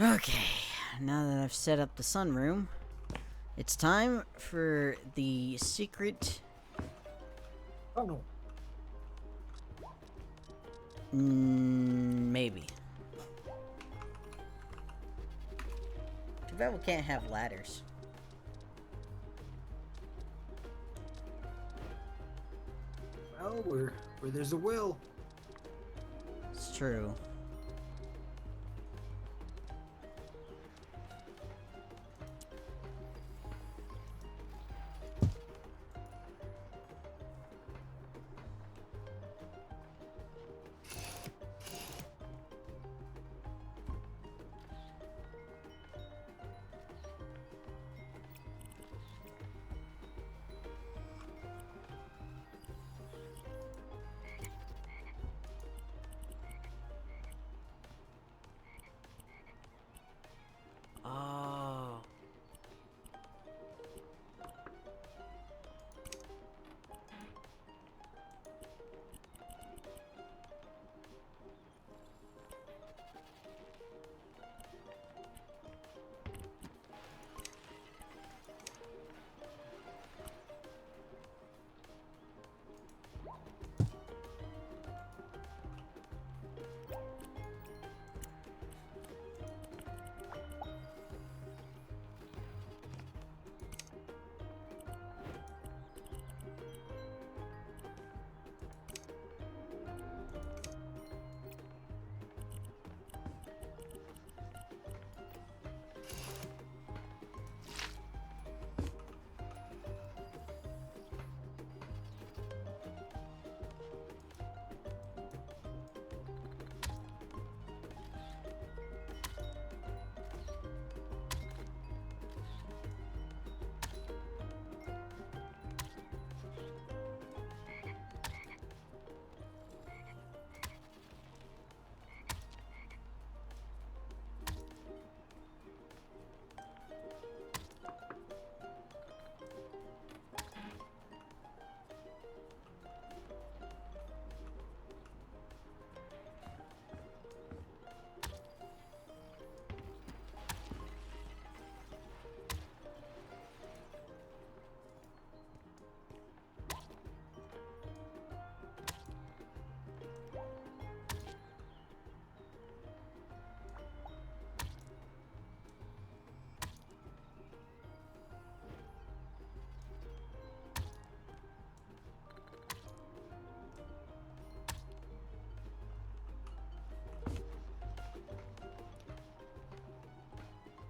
S1: Okay, now that I've set up the sunroom, it's time for the secret.
S2: Oh no.
S1: Maybe. Too bad we can't have ladders.
S2: Well, where there's a will.
S1: It's true. Oh.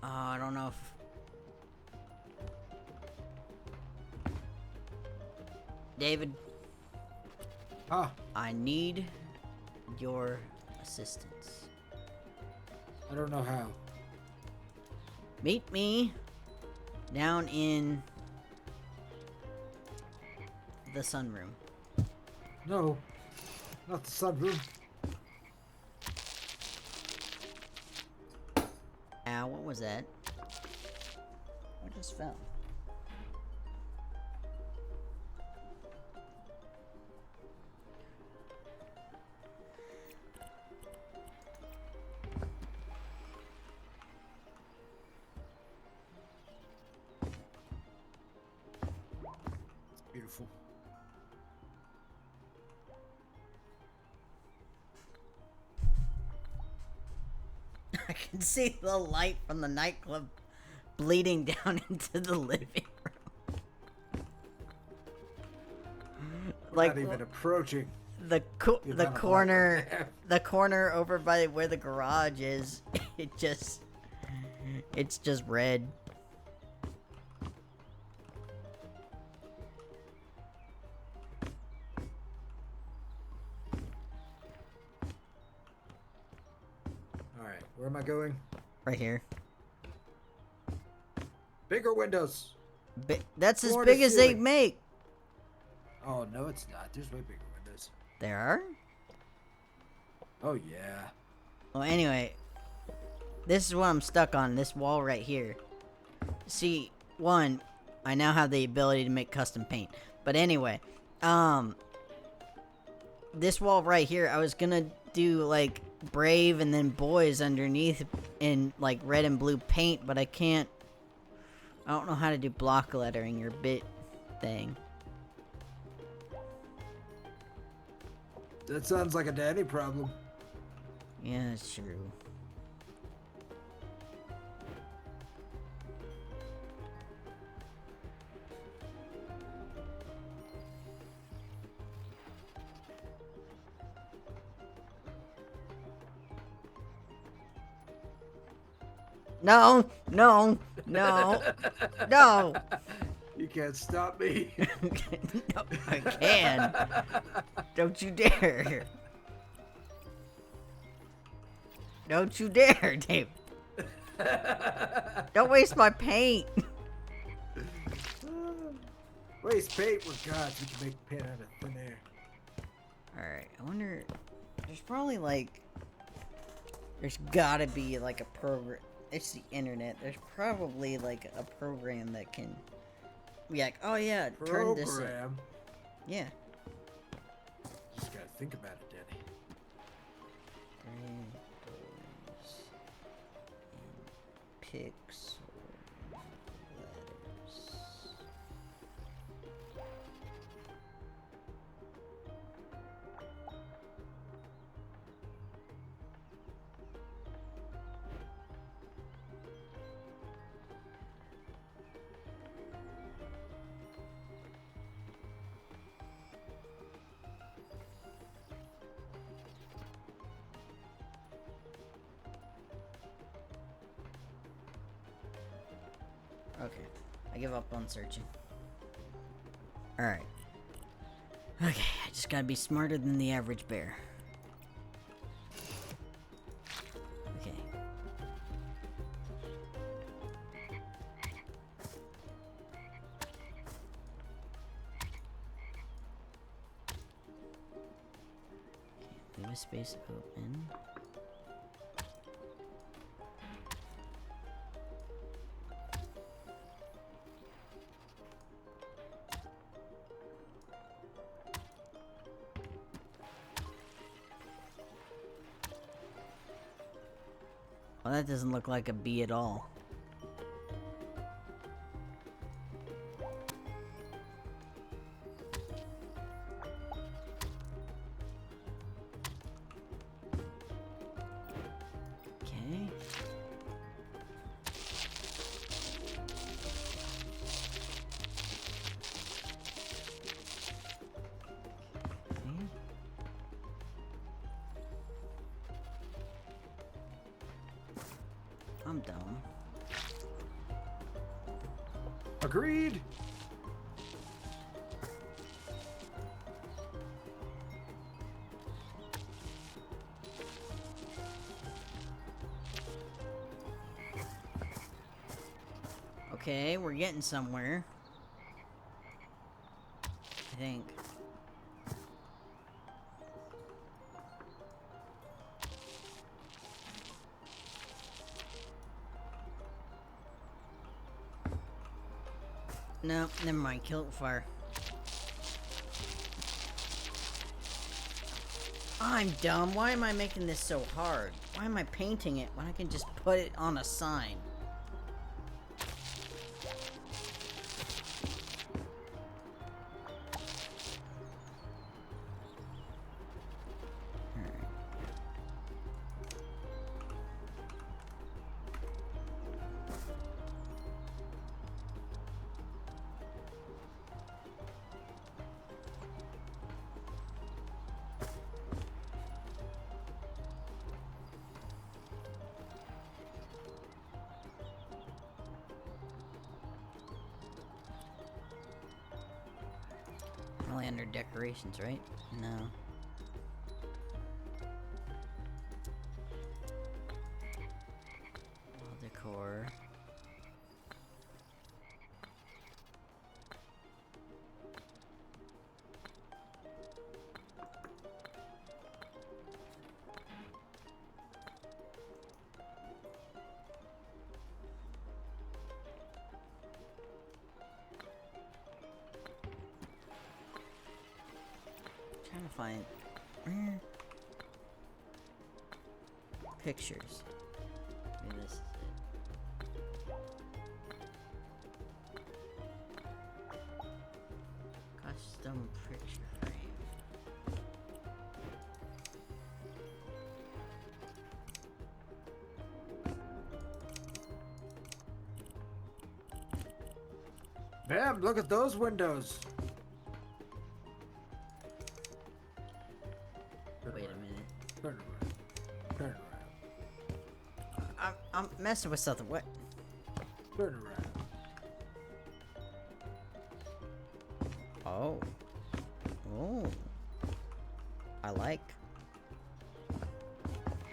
S1: I don't know if... David,
S2: Huh?
S1: I need your assistance.
S2: I don't know how.
S1: Meet me down in the sunroom.
S2: No, not the sunroom.
S1: Ow, what was that? What just fell?
S2: It's beautiful.
S1: I can see the light from the nightclub bleeding down into the living room.
S2: We're not even approaching.
S1: the
S2: the
S1: the
S2: amount of
S1: corner
S2: light we have.
S1: the corner over by where the garage is, it's just red.
S2: All right, where am I going?
S1: Right here.
S2: Bigger windows.
S1: That's as
S2: Floor to
S1: big as they
S2: ceiling.
S1: make.
S2: Oh no, it's not. There's way bigger windows.
S1: There are?
S2: Oh yeah.
S1: Well, anyway, this is what I'm stuck on, this wall right here. See, one, I now have the ability to make custom paint. But anyway, this wall right here, I was gonna do like Brave and then Boys underneath in like red and blue paint, but I can't. I don't know how to do block lettering or bit thing.
S2: That sounds like a daddy problem.
S1: Yeah, that's true. No, no, no, no.
S2: You can't stop me.
S1: No, I can. Don't you dare. Don't you dare, Dave. Don't waste my paint.
S2: Waste paint with gods. We can make paint out of thin air.
S1: Alright, I wonder. There's probably like. There's gotta be like a program. It's the internet. There's probably like a program that can be like, oh yeah, turn this in.
S2: Program.
S1: Yeah.
S2: Just gotta think about it, Daddy.
S1: Pixel letters. Okay, I give up on searching. Alright. Okay, I just gotta be smarter than the average bear. Okay. Okay, leave a space open. Well, that doesn't look like a bee at all. Okay. Okay. I'm dumb.
S2: Agreed.
S1: Okay, we're getting somewhere. I think. No, never mind. Kill it with fire. I'm dumb. Why am I making this so hard? Why am I painting it when I can just put it on a sign? Alright. Probably under decorations, right? No. Wall decor. Trying to find. pictures. Maybe this is it. Custom picture frame.
S2: Bam! Look at those windows.
S1: Wait a minute.
S2: Turn around. Turn around.
S1: I'm messing with something. What?
S2: Turn around.
S1: Oh. Oh. I like.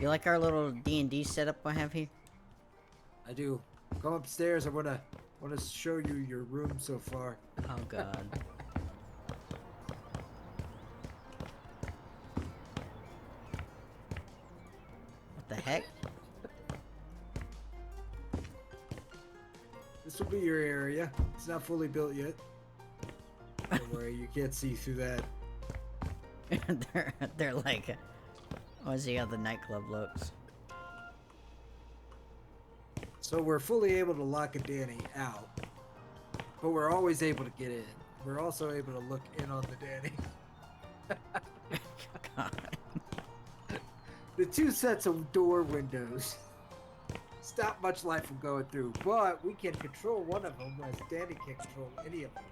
S1: You like our little D&D setup I have here?
S2: I do. Come upstairs. I wanna show you your room so far.
S1: Oh god. What the heck?
S2: This will be your area. It's not fully built yet. Don't worry, you can't see through that.
S1: they're like, I wanna see how the nightclub looks.
S2: So we're fully able to lock a Danny out, but we're always able to get in. We're also able to look in on the Danny.
S1: God.
S2: The two sets of door windows stop much light from going through, but we can control one of them, whereas Danny can't control any of them.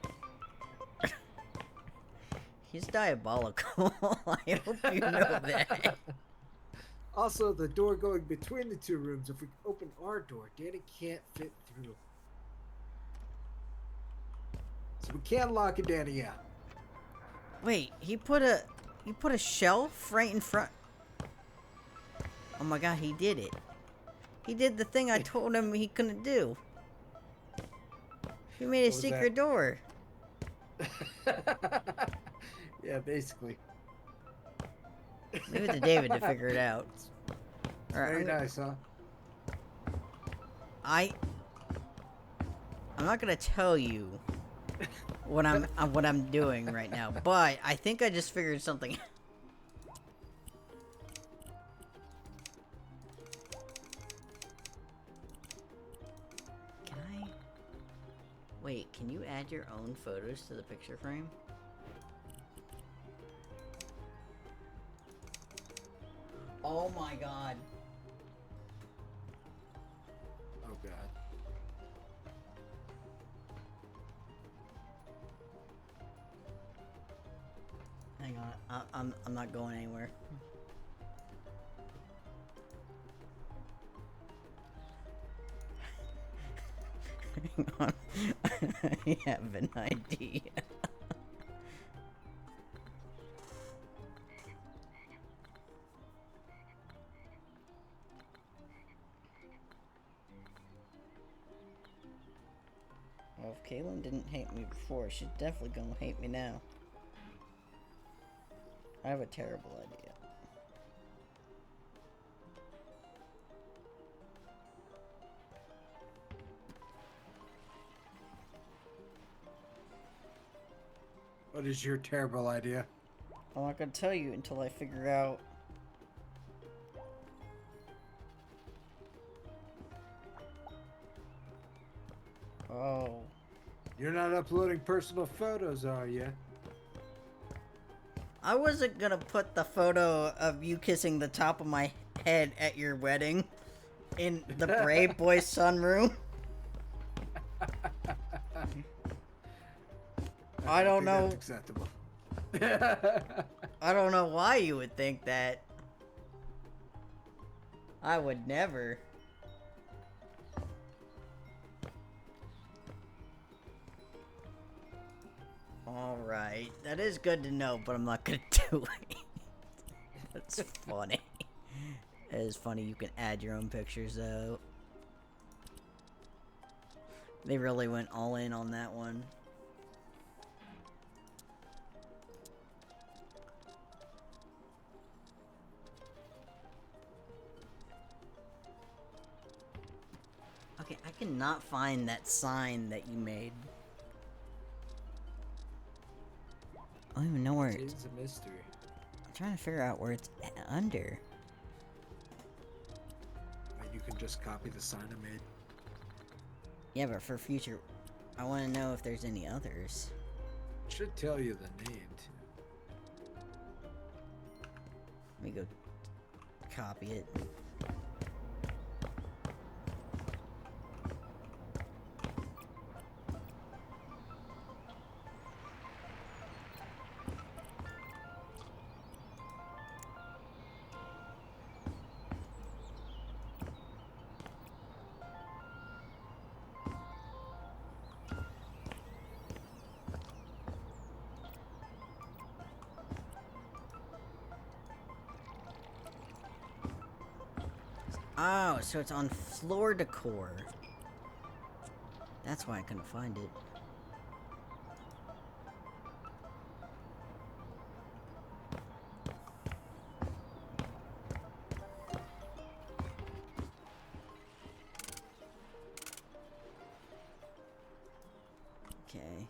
S1: He's diabolical. I hope you know that.
S2: Also, the door going between the two rooms, if we open our door, Danny can't fit through. So we can't lock a Danny out.
S1: Wait, he put a shelf right in front. Oh my god, he did it. He did the thing I told him he couldn't do. He made a
S2: What was
S1: secret
S2: that?
S1: door.
S2: Yeah, basically.
S1: Leave it to David to figure it out. Alright,
S2: Very nice, huh?
S1: I'm not gonna tell you what I'm doing right now, but I think I just figured something out. Can I? Wait, can you add your own photos to the picture frame? Oh my god.
S2: Oh god.
S1: Hang on, I'm not going anywhere. Hang on, I have an idea. Well, if Kaylin didn't hate me before, she's definitely gonna hate me now. I have a terrible idea.
S2: What is your terrible idea?
S1: I'm not gonna tell you until I figure out. Oh.
S2: You're not uploading personal photos, are you?
S1: I wasn't gonna put the photo of you kissing the top of my head at your wedding in the Brave Boy sunroom. I don't know.
S2: That's acceptable.
S1: I don't know why you would think that. I would never. Alright, that is good to know, but I'm not gonna do it. That's funny. It is funny you can add your own pictures though. They really went all in on that one. Okay, I cannot find that sign that you made. I don't even know where it's...
S2: It's a mystery.
S1: I'm trying to figure out where it's under.
S2: can just copy the sign I made.
S1: Yeah, but for future, I want to know if there's any others.
S2: Should tell you the name too.
S1: Let me go copy it. Oh, so it's on floor decor. That's why I couldn't find it. Okay.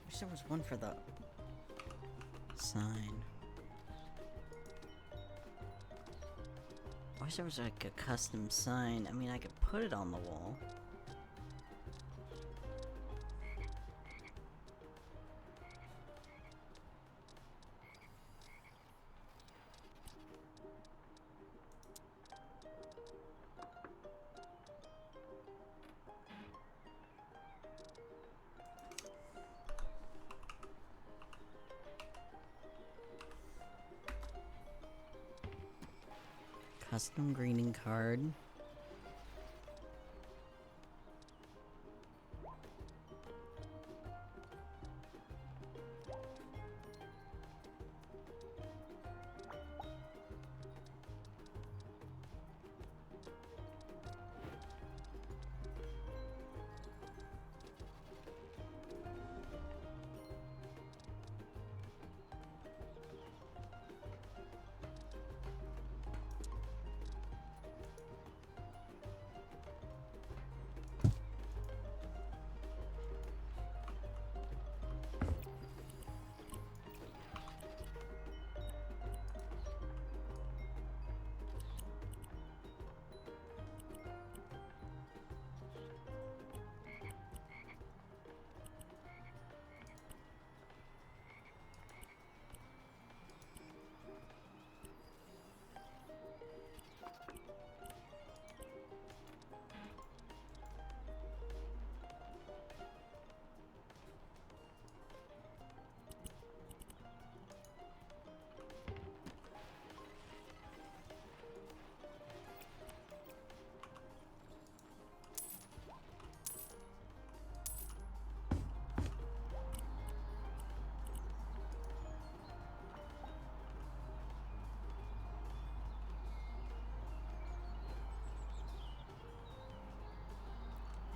S1: Wish there was one for the sign. I wish there was like a custom sign. I mean, I could put it on the wall. Custom greeting card.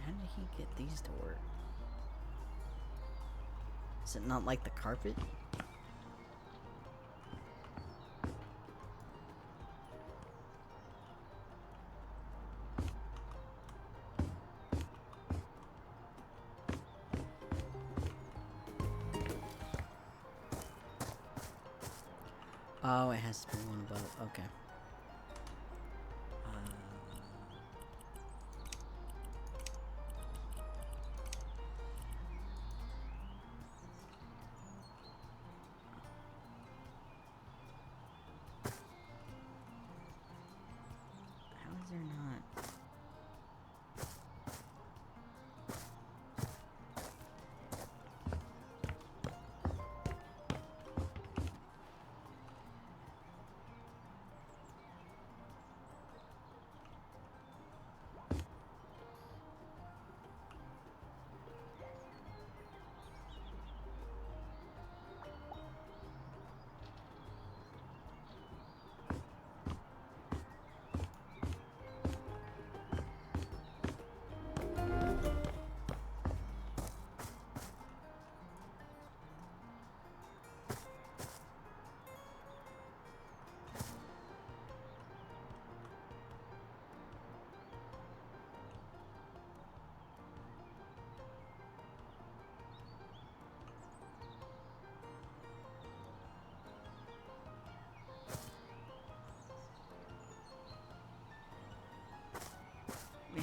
S1: How did he get these to work? Is it not like the carpet? Oh, it has to be one above. Okay. How is there not?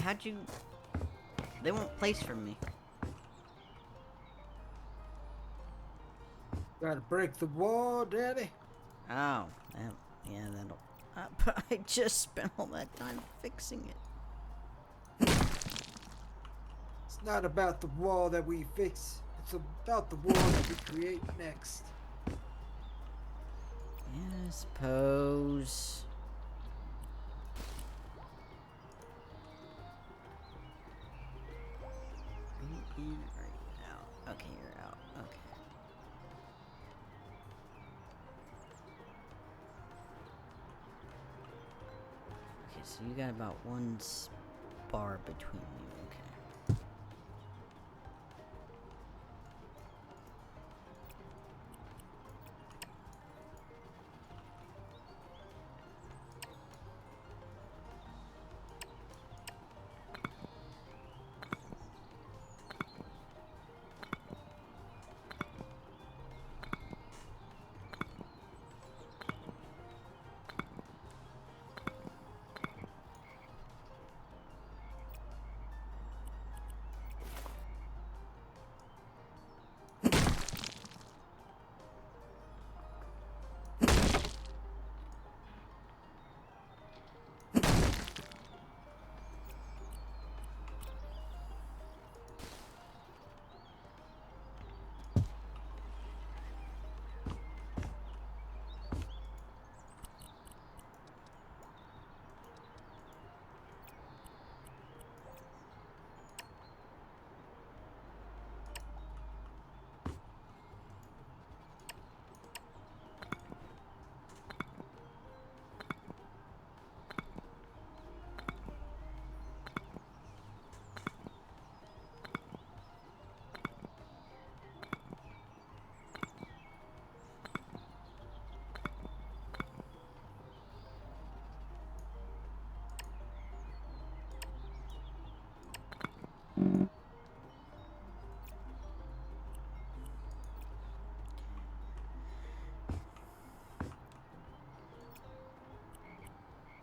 S1: how'd you... They won't place for me.
S2: Gotta break the wall, Daddy.
S1: Oh, yeah, that'll... but I just spent all that time fixing it.
S2: It's not about the wall that we fix. It's about the wall that we create next.
S1: Yeah, I suppose... Are you in or are you out? Okay, you're out. Okay. Okay, so you got about one bar between you. Okay.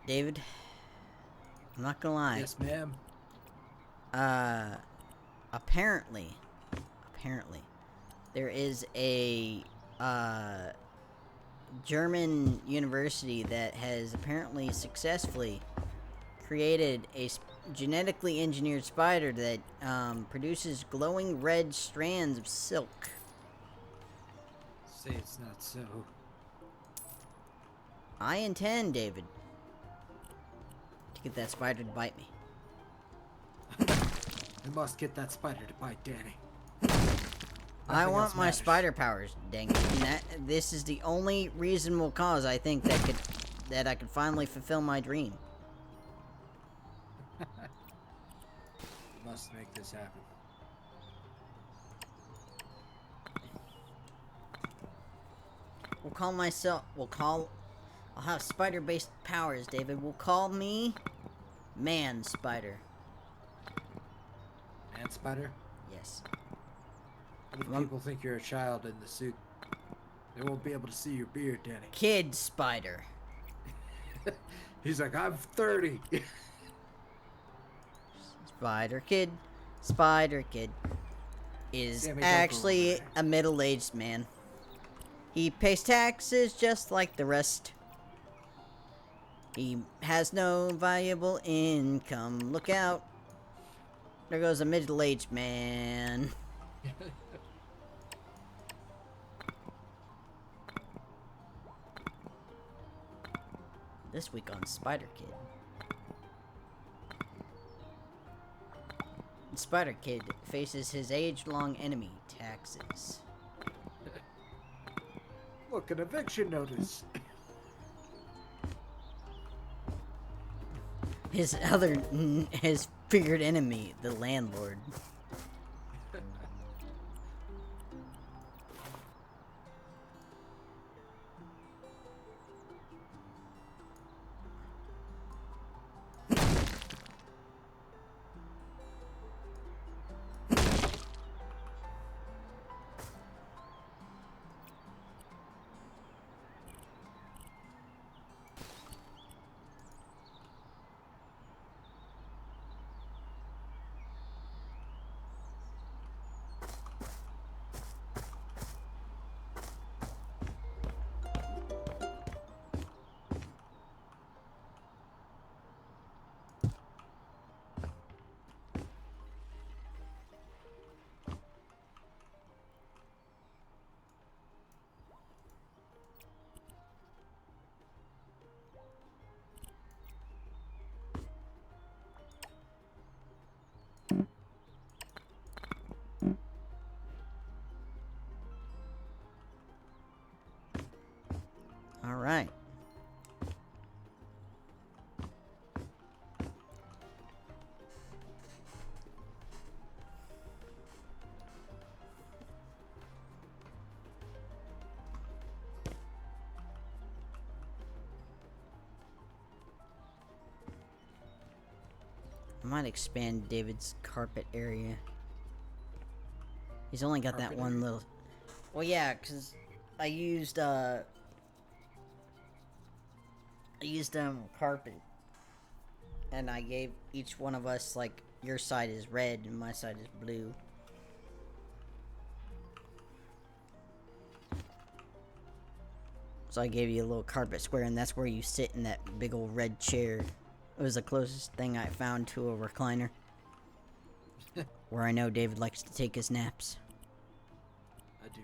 S1: David, I'm not gonna lie.
S2: Yes, ma'am.
S1: Apparently, there is a, German university that has apparently successfully created a genetically engineered spider that, produces glowing red strands of silk.
S2: Say it's not so.
S1: I intend, David, to get that spider to bite me.
S2: We must get that spider to bite Danny.
S1: I
S2: Nothing
S1: want
S2: else
S1: my
S2: matters.
S1: spider powers, dang it. And this is the only reasonable cause I think that I could finally fulfill my dream.
S2: We must make this happen.
S1: I'll have spider-based powers, David. We'll call me Man Spider.
S2: Man spider?
S1: Yes.
S2: What if
S1: Well,
S2: people think you're a child in the suit? They won't be able to see your beard, Danny.
S1: Kid Spider.
S2: He's like, I'm 30.
S1: Spider Kid is
S2: Sammy, don't go
S1: actually
S2: over there.
S1: a middle-aged man. He pays taxes just like the rest. He has no valuable income. Look out. There goes a middle-aged man. This week on Spider Kid. Spider Kid faces his age-long enemy, taxes.
S2: Look, an eviction notice.
S1: His figured enemy, the landlord. Alright. I might expand David's carpet area. He's only got that
S2: Carpet
S1: one
S2: area?
S1: little... Well, yeah, because I used carpet. And I gave each one of us, like, your side is red and my side is blue. So I gave you a little carpet square, and that's where you sit in that big old red chair. It was the closest thing I found to a recliner. Where I know David likes to take his naps.
S2: I do.